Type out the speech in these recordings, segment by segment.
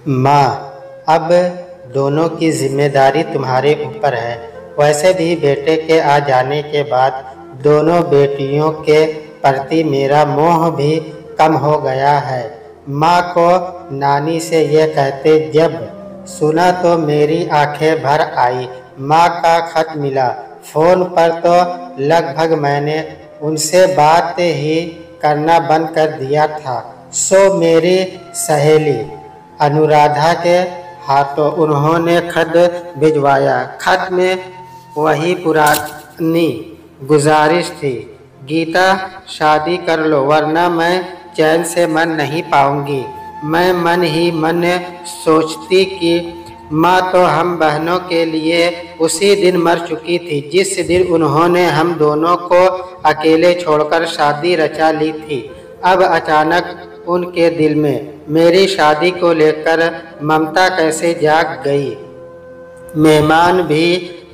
माँ, अब दोनों की जिम्मेदारी तुम्हारे ऊपर है। वैसे भी बेटे के आ जाने के बाद दोनों बेटियों के प्रति मेरा मोह भी कम हो गया है। माँ को नानी से ये कहते जब सुना तो मेरी आंखें भर आई। माँ का खत मिला। फ़ोन पर तो लगभग मैंने उनसे बात ही करना बंद कर दिया था। सो मेरी सहेली अनुराधा के हाथों उन्होंने खत भिजवाया। खत में वही पुरानी गुजारिश थी, गीता शादी कर लो वरना मैं चैन से मन नहीं पाऊंगी। मैं मन ही मन सोचती कि माँ तो हम बहनों के लिए उसी दिन मर चुकी थी जिस दिन उन्होंने हम दोनों को अकेले छोड़कर शादी रचा ली थी। अब अचानक उनके दिल में मेरी शादी को लेकर ममता कैसे जाग गई। मेहमान भी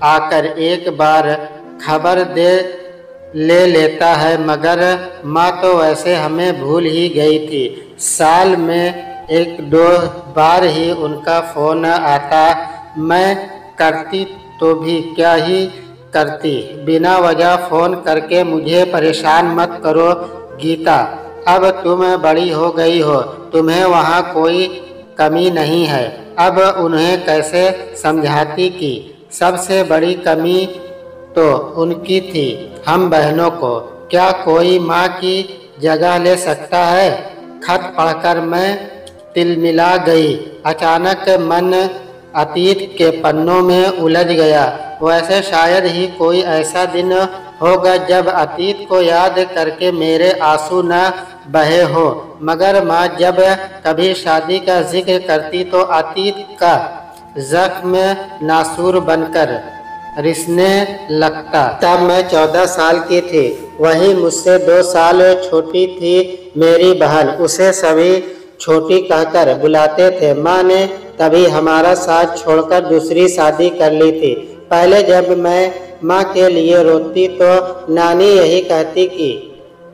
आकर एक बार खबर दे ले लेता है, मगर माँ तो वैसे हमें भूल ही गई थी। साल में एक दो बार ही उनका फ़ोन आता। मैं करती तो भी क्या ही करती। बिना वजह फ़ोन करके मुझे परेशान मत करो गीता। अब तुम बड़ी हो गई हो, तुम्हें वहाँ कोई कमी नहीं है। अब उन्हें कैसे समझाती कि सबसे बड़ी कमी तो उनकी थी, हम बहनों को क्या कोई माँ की जगह ले सकता है। खत पढ़कर मैं तिलमिला गई। अचानक मन अतीत के पन्नों में उलझ गया। वैसे शायद ही कोई ऐसा दिन होगा जब अतीत को याद करके मेरे आंसू न बहे हो, मगर माँ जब कभी शादी का जिक्र करती तो अतीत का जख्म नासूर बनकर रिसने लगता। तब मैं 14 साल की थी। वही मुझसे 2 साल छोटी थी मेरी बहन, उसे सभी छोटी कहकर बुलाते थे। माँ ने तभी हमारा साथ छोड़कर दूसरी शादी कर ली थी। पहले जब मैं माँ के लिए रोती तो नानी यही कहती कि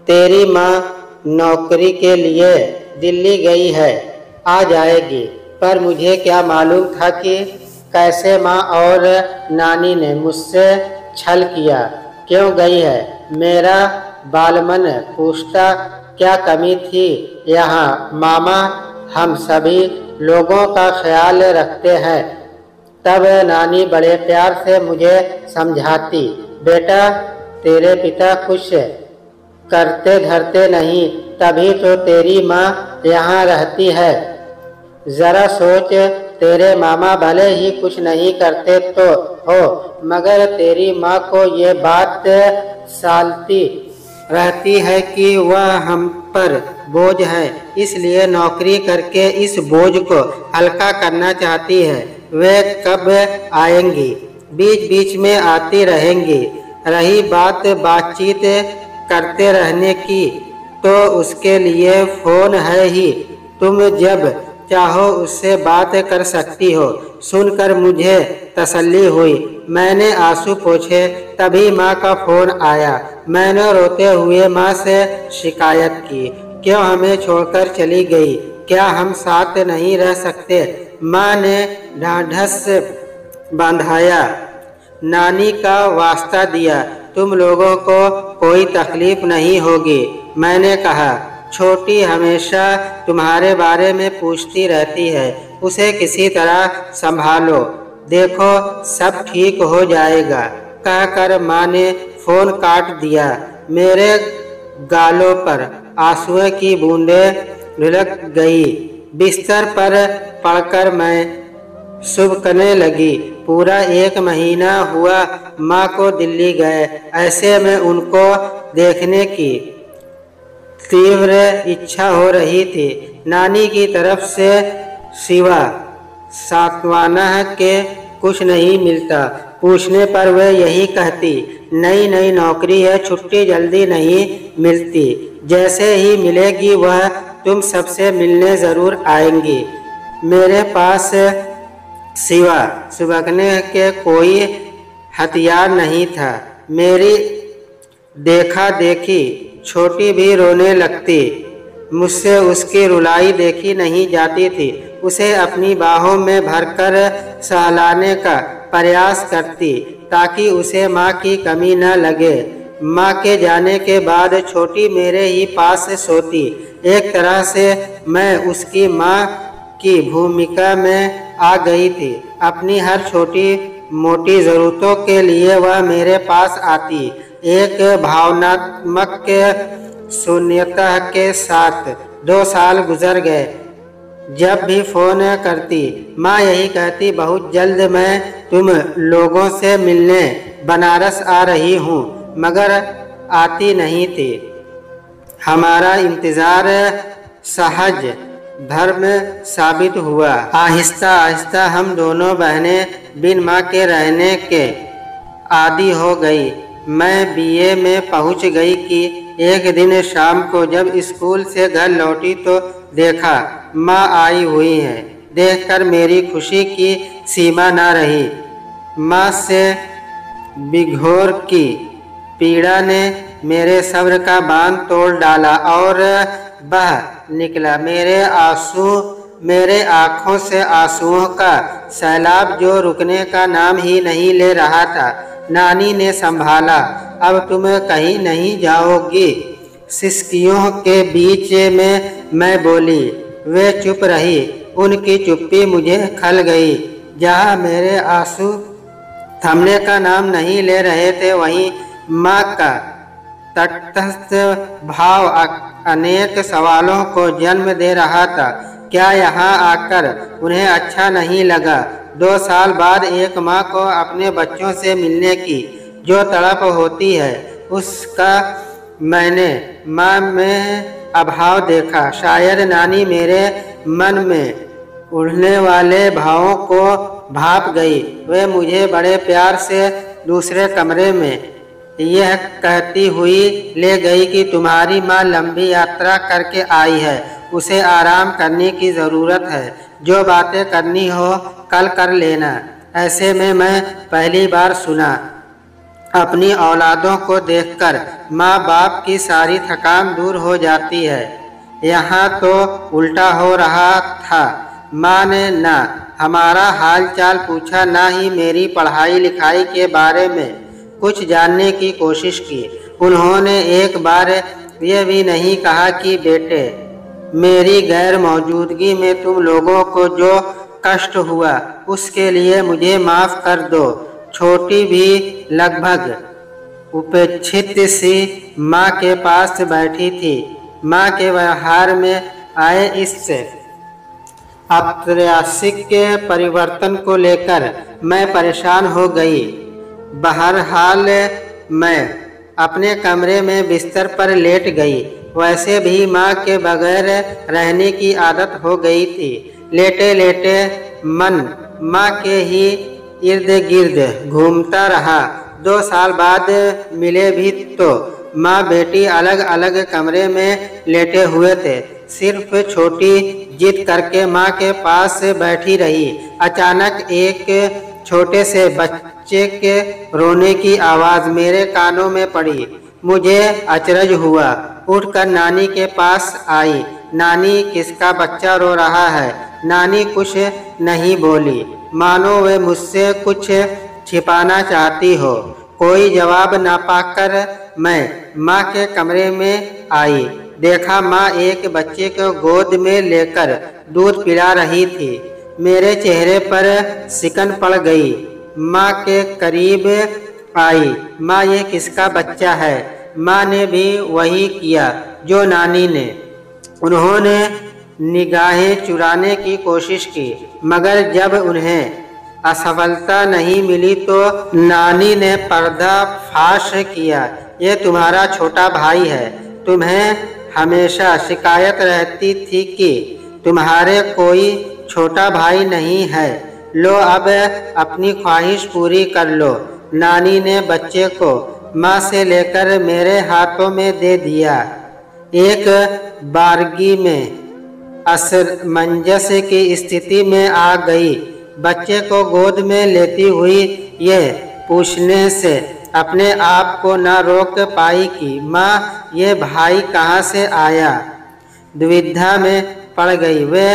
तेरी माँ नौकरी के लिए दिल्ली गई है, आ जाएगी। पर मुझे क्या मालूम था कि कैसे माँ और नानी ने मुझसे छल किया। क्यों गई है, मेरा बालमन पूछता। क्या कमी थी यहाँ मामा, हम सभी लोगों का ख्याल रखते हैं। तब नानी बड़े प्यार से मुझे समझाती, बेटा तेरे पिता कुछ करते धरते नहीं, तभी तो तेरी माँ यहाँ रहती है। जरा सोच, तेरे मामा भले ही कुछ नहीं करते तो हो, मगर तेरी माँ को ये बात सालती रहती है कि वह हम पर बोझ है, इसलिए नौकरी करके इस बोझ को हल्का करना चाहती है। वे कब आएंगी, बीच बीच में आती रहेंगी। रही बात बातचीत करते रहने की, तो उसके लिए फ़ोन है ही, तुम जब चाहो उससे बात कर सकती हो। सुनकर मुझे तसल्ली हुई। मैंने आंसू पोंछे, तभी माँ का फ़ोन आया। मैंने रोते हुए माँ से शिकायत की, क्यों हमें छोड़कर चली गई, क्या हम साथ नहीं रह सकते। माँ ने ढाढ़स बंधाया, नानी का वास्ता दिया, तुम लोगों को कोई तकलीफ नहीं होगी। मैंने कहा, छोटी हमेशा तुम्हारे बारे में पूछती रहती है, उसे किसी तरह संभालो, देखो सब ठीक हो जाएगा। कहकर माँ ने फ़ोन काट दिया। मेरे गालों पर आंसुओं की बूंदें लुढ़क गई। बिस्तर पर पड़कर मैं सुबकने लगी। पूरा 1 महीना हुआ माँ को दिल्ली गए। ऐसे में उनको देखने की तीव्र इच्छा हो रही थी। नानी की तरफ से सिवा सांत्वना के कुछ नहीं मिलता। पूछने पर वे यही कहती, नई नई नौकरी है, छुट्टी जल्दी नहीं मिलती, जैसे ही मिलेगी वह तुम सबसे मिलने ज़रूर आएंगी। मेरे पास सिवा सुबकने के कोई हथियार नहीं था। मेरी देखा देखी छोटी भी रोने लगती। मुझसे उसकी रुलाई देखी नहीं जाती थी। उसे अपनी बाहों में भरकर सहलाने का प्रयास करती ताकि उसे माँ की कमी न लगे। माँ के जाने के बाद छोटी मेरे ही पास सोती। एक तरह से मैं उसकी माँ की भूमिका में आ गई थी। अपनी हर छोटी मोटी ज़रूरतों के लिए वह मेरे पास आती। एक भावनात्मक शून्यता के साथ 2 साल गुजर गए। जब भी फ़ोन करती माँ यही कहती, बहुत जल्द मैं तुम लोगों से मिलने बनारस आ रही हूँ, मगर आती नहीं थी। हमारा इंतज़ार सहज धर्म साबित हुआ। आहिस्ता आहिस्ता हम दोनों बहनें बिन माँ के रहने के आदी हो गई। मैं बीए में पहुँच गई कि एक दिन शाम को जब स्कूल से घर लौटी तो देखा माँ आई हुई है। देखकर मेरी खुशी की सीमा न रही। माँ से बिघोर की पीड़ा ने मेरे सब्र का बांध तोड़ डाला और बह निकला। मेरे आँखों से आंसुओं का सैलाब जो रुकने का नाम ही नहीं ले रहा था। नानी ने संभाला, अब तुम कहीं नहीं जाओगी। सिसकियों के बीच में मैं बोली। वे चुप रही। उनकी चुप्पी मुझे खल गई। जहाँ मेरे आंसू थमने का नाम नहीं ले रहे थे, वहीं माँ का तटस्थ भाव अनेक सवालों को जन्म दे रहा था। क्या यहाँ आकर उन्हें अच्छा नहीं लगा? 2 साल बाद एक माँ को अपने बच्चों से मिलने की जो तड़प होती है, उसका मैंने माँ में अभाव देखा। शायद नानी मेरे मन में उड़ने वाले भावों को भाप गई। वे मुझे बड़े प्यार से दूसरे कमरे में यह कहती हुई ले गई कि तुम्हारी माँ लंबी यात्रा करके आई है, उसे आराम करने की ज़रूरत है। जो बातें करनी हो कल कर लेना। ऐसे में मैं पहली बार सुना। अपनी औलादों को देखकर माँ बाप की सारी थकान दूर हो जाती है। यहाँ तो उल्टा हो रहा था। माँ ने ना हमारा हाल चाल पूछा, ना ही मेरी पढ़ाई लिखाई के बारे में कुछ जानने की कोशिश की। उन्होंने एक बार यह भी नहीं कहा कि बेटे, मेरी गैर मौजूदगी में तुम लोगों को जो कष्ट हुआ उसके लिए मुझे माफ़ कर दो। छोटी भी लगभग उपेक्षित सी माँ के पास बैठी थी। माँ के व्यवहार में आए इस अप्रत्याशित परिवर्तन को लेकर मैं परेशान हो गई। बहरहाल मैं अपने कमरे में बिस्तर पर लेट गई। वैसे भी माँ के बगैर रहने की आदत हो गई थी। लेटे लेटे मन माँ के ही इर्द गिर्द घूमता रहा। 2 साल बाद मिले भी तो माँ बेटी अलग अलग कमरे में लेटे हुए थे। सिर्फ छोटी जिद करके माँ के पास बैठी रही। अचानक एक छोटे से बच्चे के रोने की आवाज़ मेरे कानों में पड़ी। मुझे अचरज हुआ। उठकर नानी के पास आई। नानी, किसका बच्चा रो रहा है? नानी कुछ नहीं बोली, मानो वे मुझसे कुछ छिपाना चाहती हो। कोई जवाब ना पाकर मैं माँ के कमरे में आई। देखा माँ एक बच्चे को गोद में लेकर दूध पिला रही थी। मेरे चेहरे पर सिकन पड़ गई। माँ के करीब आई। माँ, ये किसका बच्चा है? माँ ने भी वही किया जो नानी ने। उन्होंने निगाहें चुराने की कोशिश की, मगर जब उन्हें असफलता नहीं मिली तो नानी ने पर्दा फाश किया। ये तुम्हारा छोटा भाई है। तुम्हें हमेशा शिकायत रहती थी कि तुम्हारे कोई छोटा भाई नहीं है। लो, अब अपनी ख्वाहिश पूरी कर लो। नानी ने बच्चे को माँ से लेकर मेरे हाथों में दे दिया। एक बारगी में असमंजस की स्थिति में आ गई। बच्चे को गोद में लेती हुई यह पूछने से अपने आप को न रोक पाई कि माँ, ये भाई कहाँ से आया? दुविधा में पड़ गई। वे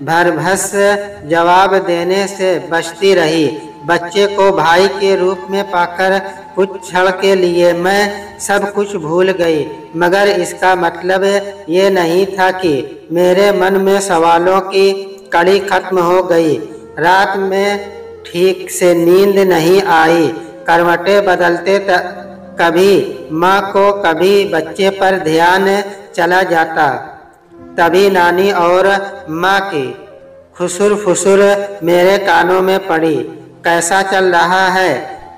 भरभस जवाब देने से बचती रही। बच्चे को भाई के रूप में पाकर कुछ क्षण के लिए मैं सब कुछ भूल गई, मगर इसका मतलब ये नहीं था कि मेरे मन में सवालों की कड़ी खत्म हो गई। रात में ठीक से नींद नहीं आई। करवटें बदलते कभी माँ को कभी बच्चे पर ध्यान चला जाता। तभी नानी और माँ की खुसुर फुसुर मेरे कानों में पड़ी। कैसा चल रहा है?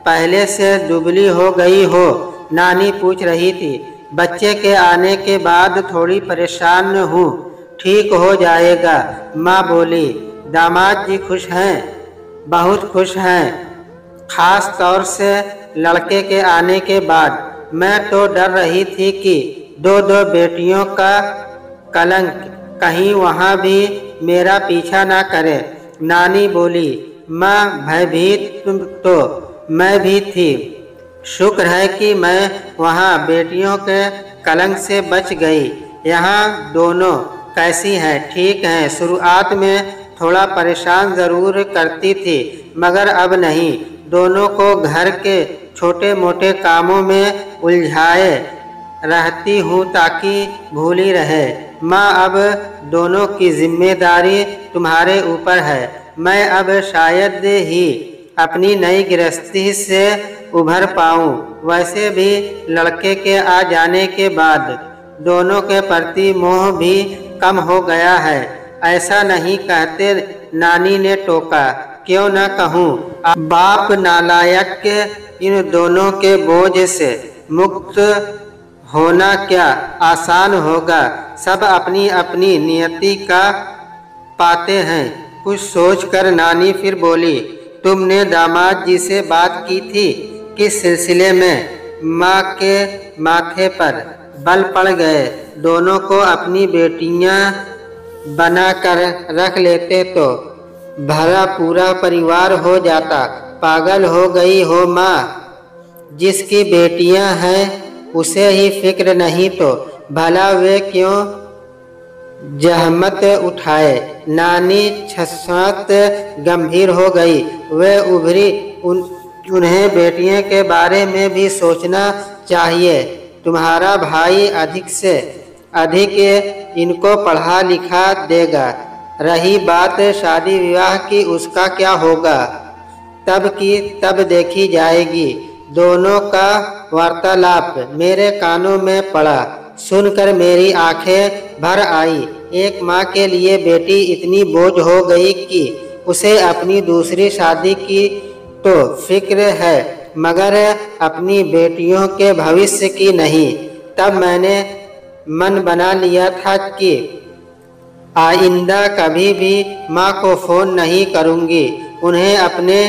पहले से दुबली हो गई हो? नानी पूछ रही थी। बच्चे के आने के बाद थोड़ी परेशान हूँ, ठीक हो जाएगा, माँ बोली। दामाद जी खुश हैं? बहुत खुश हैं, खास तौर से लड़के के आने के बाद। मैं तो डर रही थी कि दो बेटियों का कलंक कहीं वहाँ भी मेरा पीछा ना करे, नानी बोली। माँ भयभीत तो मैं भी थी। शुक्र है कि मैं वहाँ बेटियों के कलंक से बच गई। यहाँ दोनों कैसी हैं? ठीक हैं। शुरुआत में थोड़ा परेशान ज़रूर करती थी, मगर अब नहीं। दोनों को घर के छोटे मोटे कामों में उलझाए रहती हूँ ताकि भूली रहे। माँ, अब दोनों की जिम्मेदारी तुम्हारे ऊपर है। मैं अब शायद ही अपनी नई गृहस्थी से उभर पाऊँ। वैसे भी लड़के के आ जाने के बाद दोनों के प्रति मोह भी कम हो गया है। ऐसा नहीं कहते, नानी ने टोका। क्यों न कहूँ, बाप नालायक के इन दोनों के बोझ से मुक्त होना क्या आसान होगा? सब अपनी अपनी नियति का पाते हैं। कुछ सोचकर नानी फिर बोली, तुमने दामाद जी से बात की थी? किस सिलसिले में? माँ के माथे पर बल पड़ गए। दोनों को अपनी बेटियां बना कर रख लेते तो भला पूरा परिवार हो जाता। पागल हो गई हो माँ? जिसकी बेटियां हैं उसे ही फिक्र नहीं तो भला वे क्यों जहमत उठाए? नानी छसत गंभीर हो गई। वे उभरी। उन्हें बेटियों के बारे में भी सोचना चाहिए। तुम्हारा भाई अधिक से अधिक इनको पढ़ा लिखा देगा। रही बात शादी विवाह की, उसका क्या होगा? तब की तब देखी जाएगी। दोनों का वार्तालाप मेरे कानों में पड़ा। सुनकर मेरी आंखें भर आई। एक माँ के लिए बेटी इतनी बोझ हो गई कि उसे अपनी दूसरी शादी की तो फिक्र है, मगर अपनी बेटियों के भविष्य की नहीं। तब मैंने मन बना लिया था कि आइंदा कभी भी माँ को फ़ोन नहीं करूँगी। उन्हें अपने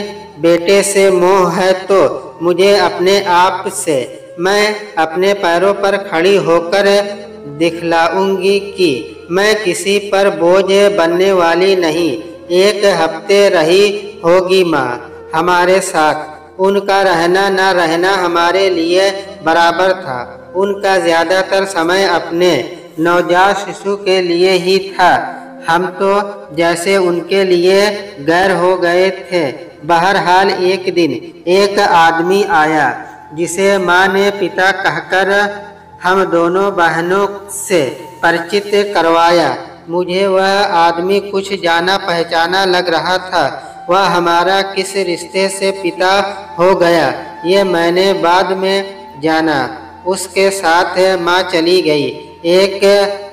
बेटे से मोह है तो मुझे अपने आप से। मैं अपने पैरों पर खड़ी होकर दिखलाऊंगी कि मैं किसी पर बोझ बनने वाली नहीं। एक हफ्ते रही होगी माँ हमारे साथ। उनका रहना न रहना हमारे लिए बराबर था। उनका ज़्यादातर समय अपने नवजात शिशु के लिए ही था। हम तो जैसे उनके लिए गैर हो गए थे। बहरहाल एक दिन एक आदमी आया जिसे माँ ने पिता कहकर हम दोनों बहनों से परिचित करवाया। मुझे वह आदमी कुछ जाना पहचाना लग रहा था। वह हमारा किस रिश्ते से पिता हो गया ये मैंने बाद में जाना। उसके साथ माँ चली गई। एक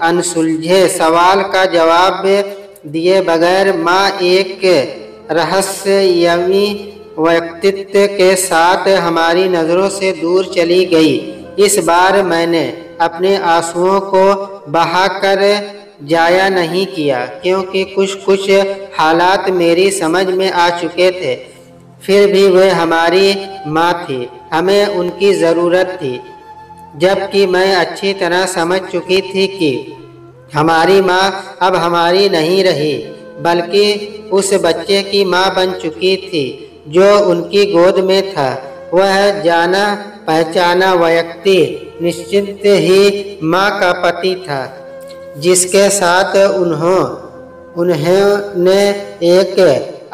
अनसुलझे सवाल का जवाब दिए बगैर माँ एक रहस्यमयी व्यक्तित्व के साथ हमारी नज़रों से दूर चली गई। इस बार मैंने अपने आंसुओं को बहाकर जाया नहीं किया, क्योंकि कुछ हालात मेरी समझ में आ चुके थे। फिर भी वे हमारी माँ थी, हमें उनकी ज़रूरत थी। जबकि मैं अच्छी तरह समझ चुकी थी कि हमारी माँ अब हमारी नहीं रही, बल्कि उस बच्चे की माँ बन चुकी थी जो उनकी गोद में था। वह जाना पहचाना व्यक्ति निश्चित ही माँ का पति था, जिसके साथ उन्होंने एक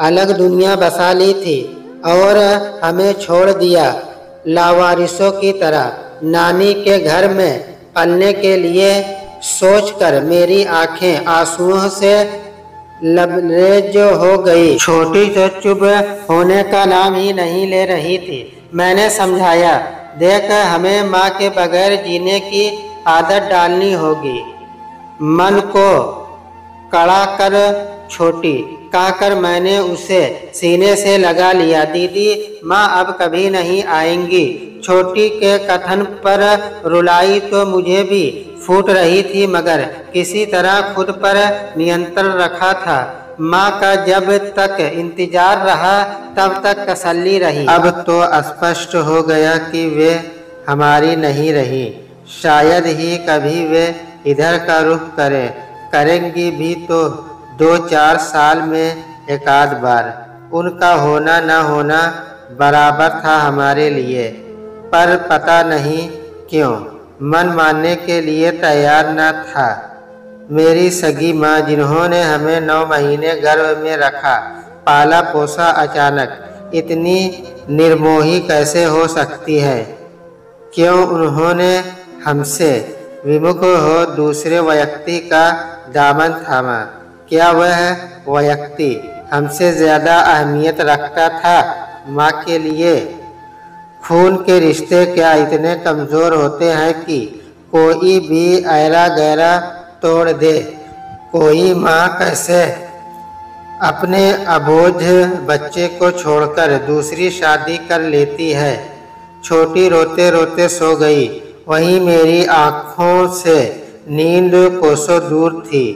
अलग दुनिया बसा ली थी और हमें छोड़ दिया लावारिसों की तरह। नानी के घर में पलने के लिए सोचकर मेरी आंखें आंसुओं से लबरेज हो गई। छोटी तो चुप होने का नाम ही नहीं ले रही थी। मैंने समझाया, देख, हमें माँ के बगैर जीने की आदत डालनी होगी। मन को कड़ा कर छोटी कहकर मैंने उसे सीने से लगा लिया। दीदी, माँ अब कभी नहीं आएंगी। छोटी के कथन पर रुलाई तो मुझे भी फूट रही थी, मगर किसी तरह खुद पर नियंत्रण रखा था। माँ का जब तक इंतजार रहा तब तक तसल्ली रही। अब तो स्पष्ट हो गया कि वे हमारी नहीं रही। शायद ही कभी वे इधर का रुख करेंगी भी तो 2-4 साल में एक आध बार। उनका होना न होना बराबर था हमारे लिए, पर पता नहीं क्यों मन मानने के लिए तैयार न था। मेरी सगी माँ, जिन्होंने हमें 9 महीने गर्भ में रखा, पाला पोसा, अचानक इतनी निर्मोही कैसे हो सकती है? क्यों उन्होंने हमसे विमुख हो दूसरे व्यक्ति का दामन थामा? क्या वह व्यक्ति हमसे ज्यादा अहमियत रखता था माँ के लिए? खून के रिश्ते क्या इतने कमजोर होते हैं कि कोई भी ऐरा गैरा तोड़ दे? कोई माँ कैसे अपने अबोझ बच्चे को छोड़कर दूसरी शादी कर लेती है? छोटी रोते रोते सो गई। वहीं मेरी आंखों से नींद कोसों दूर थी।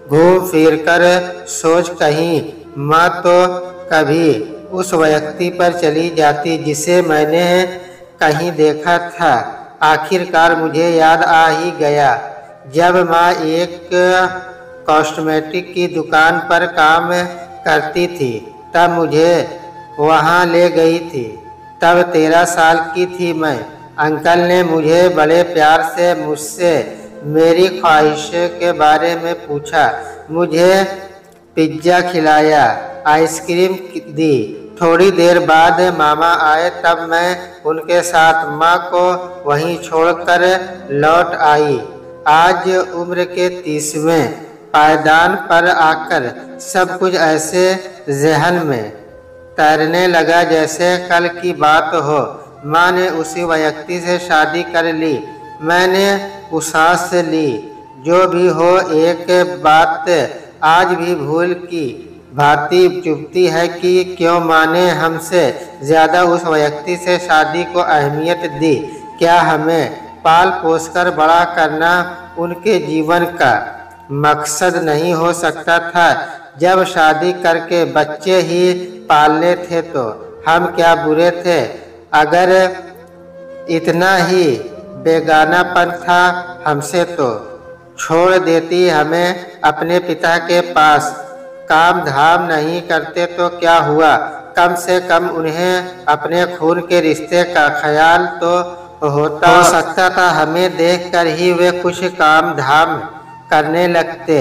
घूम फिर कर सोच कहीं माँ तो कभी उस व्यक्ति पर चली जाती जिसे मैंने कहीं देखा था। आखिरकार मुझे याद आ ही गया। जब माँ एक कॉस्मेटिक की दुकान पर काम करती थी तब मुझे वहाँ ले गई थी। तब 13 साल की थी मैं। अंकल ने मुझे बड़े प्यार से मुझसे मेरी ख्वाहिश के बारे में पूछा। मुझे पिज्ज़ा खिलाया, आइसक्रीम दी। थोड़ी देर बाद मामा आए, तब मैं उनके साथ माँ को वहीं छोड़कर लौट आई। आज उम्र के 30वें पायदान पर आकर सब कुछ ऐसे ज़हन में तैरने लगा जैसे कल की बात हो। माँ ने उसी व्यक्ति से शादी कर ली। मैंने उसास ली। जो भी हो, एक बात आज भी भूल की भांति चुभती है कि क्यों माँ ने हमसे ज़्यादा उस व्यक्ति से शादी को अहमियत दी। क्या हमें पाल पोस कर बड़ा करना उनके जीवन का मकसद नहीं हो सकता था? जब शादी करके बच्चे ही पालने थे तो हम क्या बुरे थे? अगर इतना ही बेगानापन था हमसे तो छोड़ देती हमें अपने पिता के पास। काम धाम नहीं करते तो क्या हुआ? कम से कम उन्हें अपने खून के रिश्ते का ख्याल तो होता हो सकता था। हमें देखकर ही वे कुछ काम धाम करने लगते।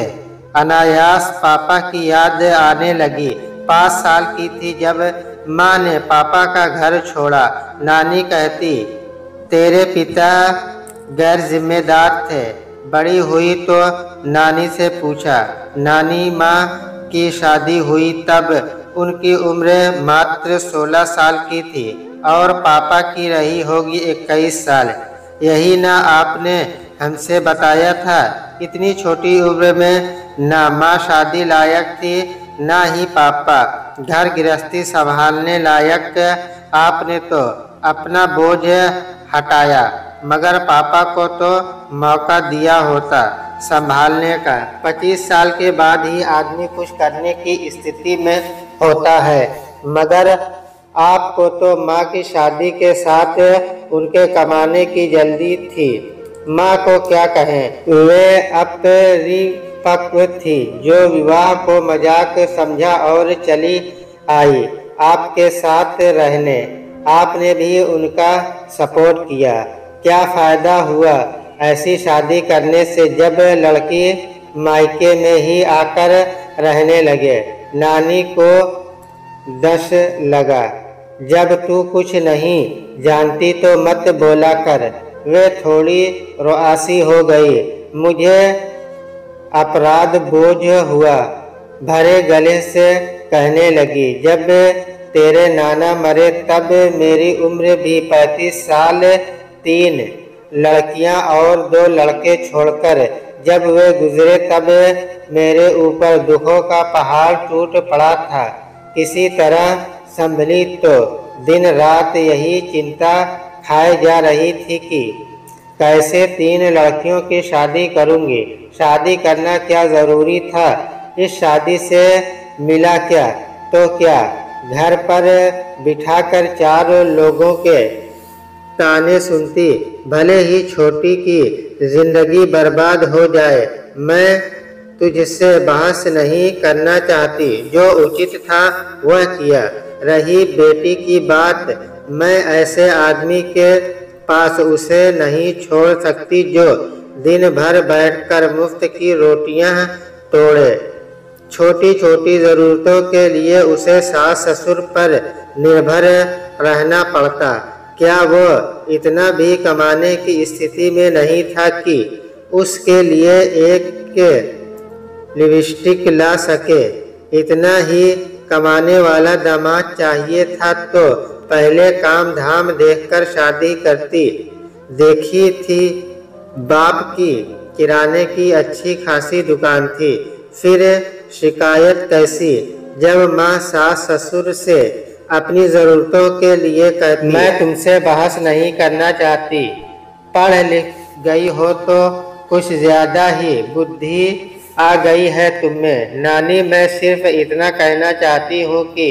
अनायास पापा की याद आने लगी। 5 साल की थी जब माँ ने पापा का घर छोड़ा। नानी कहती, तेरे पिता गैर जिम्मेदार थे। बड़ी हुई तो नानी से पूछा। नानी माँ की शादी हुई तब उनकी उम्र मात्र 16 साल की थी और पापा की रही होगी 21 साल। यही ना आपने हमसे बताया था? इतनी छोटी उम्र में ना माँ शादी लायक थी, ना ही पापा घर गृहस्थी संभालने लायक। आपने तो अपना बोझ हटाया, मगर पापा को तो मौका दिया होता संभालने का। 25 साल के बाद ही आदमी कुछ करने की स्थिति में होता है, मगर आपको तो माँ की शादी के साथ उनके कमाने की जल्दी थी। माँ को क्या कहें, वे अपरिपक्व थी जो विवाह को मजाक समझा और चली आई आपके साथ रहने। आपने भी उनका सपोर्ट किया। क्या फ़ायदा हुआ ऐसी शादी करने से जब लड़की मायके में ही आकर रहने लगे। नानी को दस लगा, जब तू कुछ नहीं जानती तो मत बोला कर। वे थोड़ी रुआसी हो गई। मुझे अपराध बोझ हुआ। भरे गले से कहने लगी, जब तेरे नाना मरे तब मेरी उम्र भी 35 साल, 3 लड़कियां और 2 लड़के छोड़कर जब वे गुजरे तब मेरे ऊपर दुखों का पहाड़ टूट पड़ा था। किसी तरह संभली तो दिन रात यही चिंता खाए जा रही थी कि कैसे 3 लड़कियों की शादी करूंगी। शादी करना क्या ज़रूरी था? इस शादी से मिला क्या? तो क्या घर पर बिठाकर 4 लोगों के ताने सुनती, भले ही छोटी की जिंदगी बर्बाद हो जाए। मैं तुझसे बहस नहीं करना चाहती, जो उचित था वह किया। रही बेटी की बात, मैं ऐसे आदमी के पास उसे नहीं छोड़ सकती जो दिन भर बैठकर मुफ्त की रोटियां तोड़े। छोटी छोटी ज़रूरतों के लिए उसे सास ससुर पर निर्भर रहना पड़ता। क्या वो इतना भी कमाने की स्थिति में नहीं था कि उसके लिए एक लिपस्टिक ला सके? इतना ही कमाने वाला दामाद चाहिए था तो पहले काम धाम देखकर शादी करती। देखी थी बाप की किराने की अच्छी खासी दुकान थी, फिर शिकायत कैसी जब माँ सास ससुर से अपनी ज़रूरतों के लिए कहती, मैं तुमसे बहस नहीं करना चाहती, पढ़ लिख गई हो तो कुछ ज़्यादा ही बुद्धि आ गई है तुम्हें। नानी, मैं सिर्फ इतना कहना चाहती हूँ कि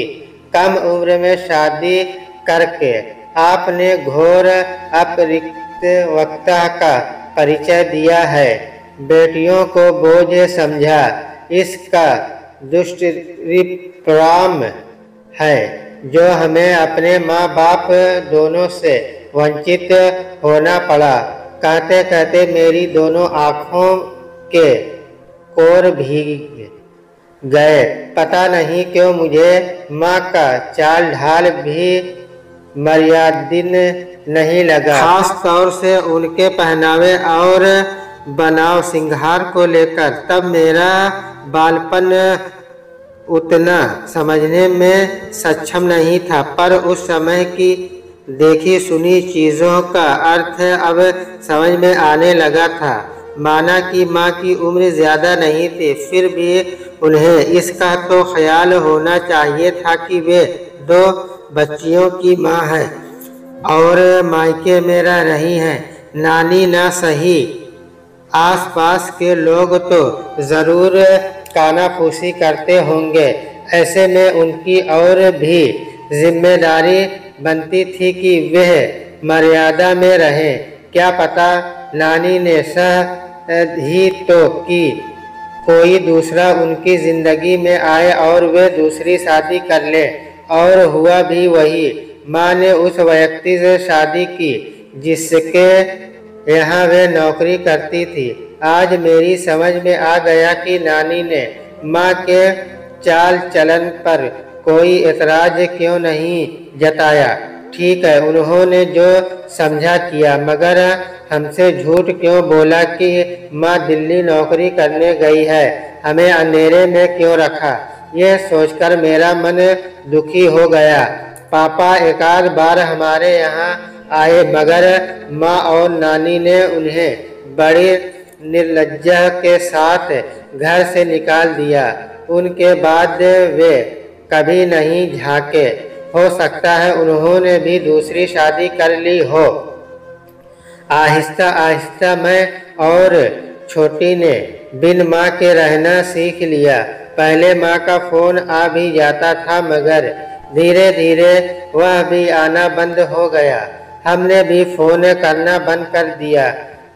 कम उम्र में शादी करके आपने घोर अपरिपक्वता का परिचय दिया है। बेटियों को बोझ समझा, इसका दुष्परिणाम है जो हमें अपने माँ बाप दोनों से वंचित होना पड़ा। कहते कहते मेरी दोनों आँखों के कोर भीग गए। पता नहीं क्यों मुझे माँ का चाल ढाल भी मर्यादिन नहीं लगा, खास तौर से उनके पहनावे और बनाव सिंगार को लेकर। तब मेरा बालपन उतना समझने में सक्षम नहीं था, पर उस समय की देखी सुनी चीज़ों का अर्थ अब समझ में आने लगा था। माना कि माँ की उम्र ज़्यादा नहीं थी, फिर भी उन्हें इसका तो ख्याल होना चाहिए था कि वे 2 बच्चियों की माँ है और मायके में रह रही हैं। नानी ना सही, आसपास के लोग तो ज़रूर कानाफूसी करते होंगे। ऐसे में उनकी और भी जिम्मेदारी बनती थी कि वह मर्यादा में रहें। क्या पता नानी ने सह ही तो कि कोई दूसरा उनकी ज़िंदगी में आए और वे दूसरी शादी कर ले, और हुआ भी वही। माँ ने उस व्यक्ति से शादी की जिसके यहाँ वे नौकरी करती थी। आज मेरी समझ में आ गया कि नानी ने माँ के चाल चलन पर कोई एतराज़ क्यों नहीं जताया। ठीक है, उन्होंने जो समझा किया, मगर हमसे झूठ क्यों बोला कि माँ दिल्ली नौकरी करने गई है, हमें अंधेरे में क्यों रखा। यह सोचकर मेरा मन दुखी हो गया। पापा एकाध बार हमारे यहाँ आए, मगर माँ और नानी ने उन्हें बड़ी निर्लज्जा के साथ घर से निकाल दिया। उनके बाद वे कभी नहीं झांके। हो सकता है उन्होंने भी दूसरी शादी कर ली हो। आहिस्ता आहिस्ता मैं और छोटी ने बिन माँ के रहना सीख लिया। पहले माँ का फ़ोन आ भी जाता था, मगर धीरे धीरे वह भी आना बंद हो गया। हमने भी फ़ोन करना बंद कर दिया।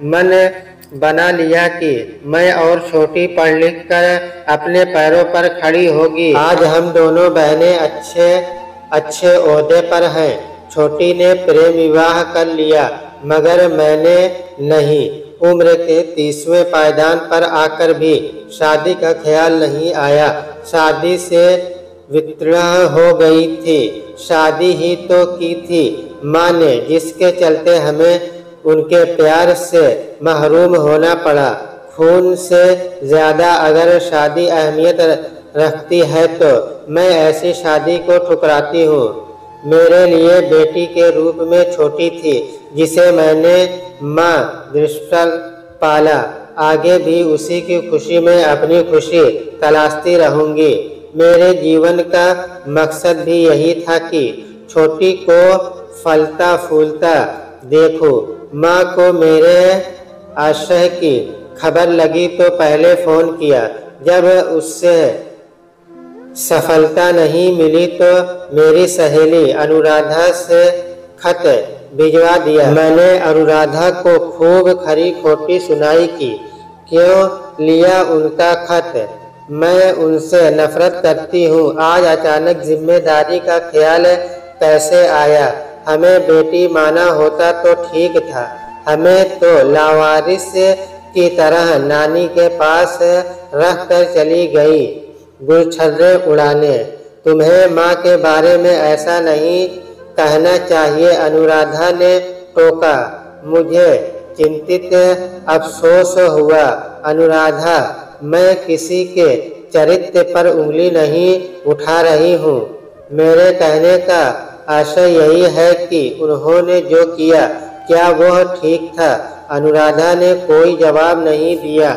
मन बना लिया कि मैं और छोटी पढ़ लिख कर अपने पैरों पर खड़ी होगी। आज हम दोनों बहनें अच्छे ओहदे पर हैं। छोटी ने प्रेम विवाह कर लिया, मगर मैंने नहीं। उम्र के 30वें पायदान पर आकर भी शादी का ख्याल नहीं आया। शादी से वितरणा हो गई थी। शादी ही तो की थी माँ ने, जिसके चलते हमें उनके प्यार से महरूम होना पड़ा। खून से ज़्यादा अगर शादी अहमियत रखती है तो मैं ऐसी शादी को ठुकराती हूँ। मेरे लिए बेटी के रूप में छोटी थी, जिसे मैंने माँ दृष्टि पाला। आगे भी उसी की खुशी में अपनी खुशी तलाशती रहूँगी। मेरे जीवन का मकसद भी यही था कि छोटी को फलता फूलता देखूं। माँ को मेरे आशय की खबर लगी तो पहले फ़ोन किया। जब उससे सफलता नहीं मिली तो मेरी सहेली अनुराधा से खत भिजवा दिया। मैंने अनुराधा को खूब खरी खोटी सुनाई कि क्यों लिया उनका खत, मैं उनसे नफरत करती हूँ। आज अचानक जिम्मेदारी का ख्याल कैसे आया? हमें बेटी माना होता तो ठीक था। हमें तो लावारिस की तरह नानी के पास रख कर चली गई गुलछर्रे उड़ाने। तुम्हें माँ के बारे में ऐसा नहीं कहना चाहिए, अनुराधा ने टोका। मुझे चिंतित अफसोस हुआ। अनुराधा, मैं किसी के चरित्र पर उंगली नहीं उठा रही हूँ। मेरे कहने का आशय यही है कि उन्होंने जो किया क्या वह ठीक था? अनुराधा ने कोई जवाब नहीं दिया।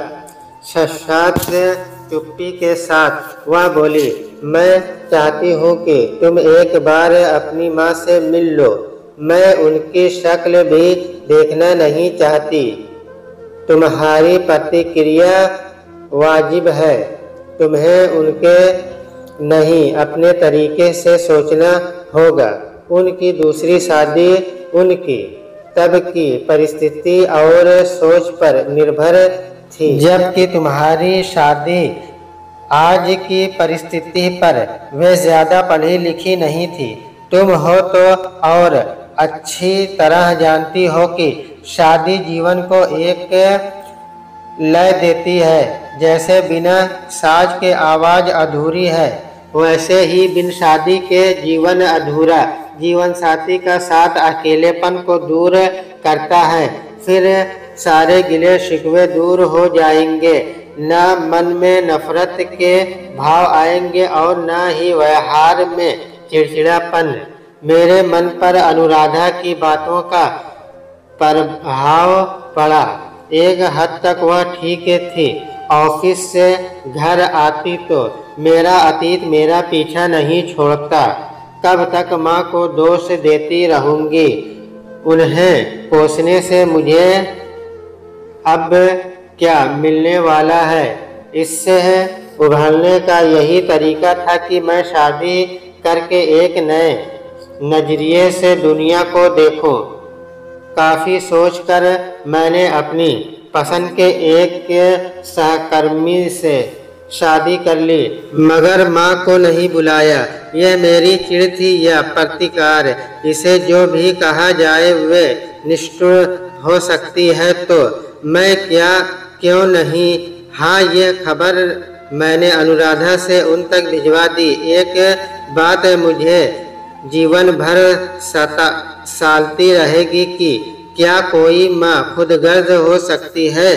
सशात चुप्पी के साथ वह बोली, मैं चाहती हूँ कि तुम एक बार अपनी माँ से मिल लो। मैं उनकी शक्ल भी देखना नहीं चाहती। तुम्हारी प्रतिक्रिया वाजिब है। तुम्हें उनके नहीं अपने तरीके से सोचना होगा। उनकी दूसरी शादी उनकी तब की परिस्थिति और सोच पर निर्भर थी, जबकि तुम्हारी शादी आज की परिस्थिति पर वे ज़्यादा पढ़ी लिखी नहीं थी। तुम हो तो और अच्छी तरह जानती हो कि शादी जीवन को एक लय देती है। जैसे बिना साज के आवाज़ अधूरी है, वैसे ही बिन शादी के जीवन अधूरा। जीवन साथी का साथ अकेलेपन को दूर करता है। फिर सारे गिले शिकवे दूर हो जाएंगे। न मन में नफरत के भाव आएंगे और न ही व्यवहार में चिड़चिड़ापन। मेरे मन पर अनुराधा की बातों का प्रभाव पड़ा। एक हद तक वह ठीक थी। ऑफिस से घर आती तो मेरा अतीत मेरा पीछा नहीं छोड़ता। कब तक माँ को दोष देती रहूँगी? उन्हें कोसने से मुझे अब क्या मिलने वाला है? इससे उभरने का यही तरीका था कि मैं शादी करके एक नए नज़रिए से दुनिया को देखूं। काफ़ी सोचकर मैंने अपनी पसंद के एक सहकर्मी से शादी कर ली, मगर माँ को नहीं बुलाया। यह मेरी चिढ़ थी या प्रतिकार, इसे जो भी कहा जाए वे निष्ठुर हो सकती है तो मैं क्यों नहीं। हाँ, ये खबर मैंने अनुराधा से उन तक भिजवा दी। एक बात मुझे जीवन भर सालती रहेगी कि क्या कोई माँ खुदगर्ज हो सकती है?